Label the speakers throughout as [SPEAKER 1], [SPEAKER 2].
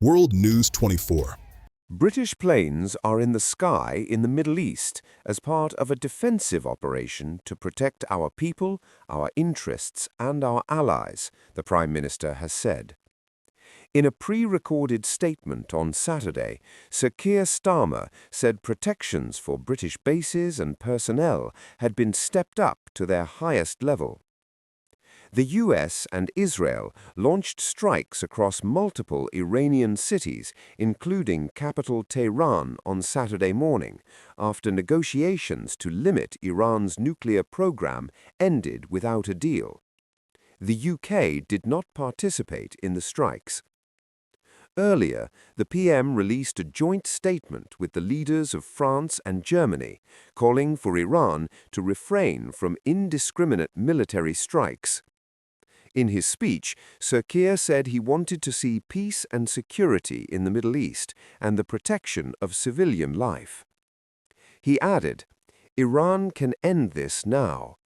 [SPEAKER 1] World News 24.
[SPEAKER 2] British planes are in the sky in the Middle East as part of a defensive operation to protect our people, our interests, and our allies, the Prime Minister has said. In a pre-recorded statement on Saturday, Sir Keir Starmer said protections for British bases and personnel had been stepped up to their highest level. The US and Israel launched strikes across multiple Iranian cities, including capital Tehran, on Saturday morning, after negotiations to limit Iran's nuclear program ended without a deal. The UK did not participate in the strikes. Earlier, the PM released a joint statement with the leaders of France and Germany, calling for Iran to refrain from indiscriminate military strikes. In his speech, Sir Keir said he wanted to see peace and security in the Middle East and the protection of civilian life. He added, "Iran can end this now.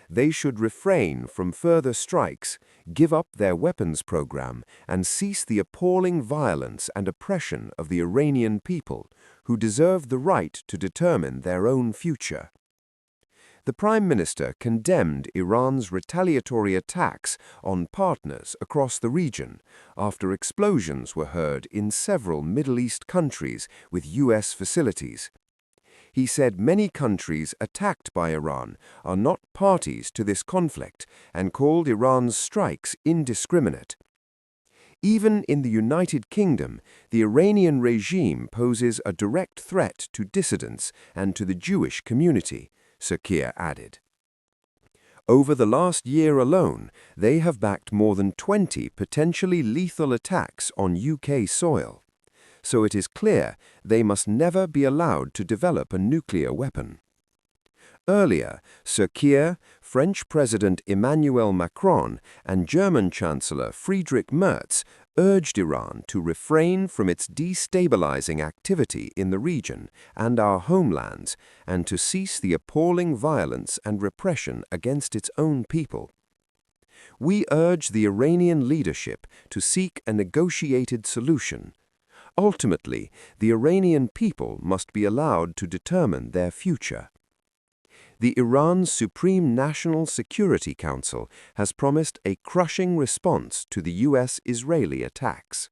[SPEAKER 2] They should refrain from further strikes, give up their weapons program, and cease the appalling violence and oppression of the Iranian people, who deserve the right to determine their own future." The Prime Minister condemned Iran's retaliatory attacks on partners across the region after explosions were heard in several Middle East countries with US facilities. He said many countries attacked by Iran are not parties to this conflict and called Iran's strikes indiscriminate. Even in the United Kingdom, the Iranian regime poses a direct threat to dissidents and to the Jewish community, Sir Keir added. Over the last year alone, they have backed more than 20 potentially lethal attacks on UK soil. So it is clear they must never be allowed to develop a nuclear weapon. Earlier, Sir Keir, French President Emmanuel Macron, and German Chancellor Friedrich Merz urged Iran to refrain from its destabilizing activity in the region and our homelands and to cease the appalling violence and repression against its own people. We urge the Iranian leadership to seek a negotiated solution. Ultimately, the Iranian people must be allowed to determine their future. The Iran's Supreme National Security Council has promised a crushing response to the US-Israeli attacks.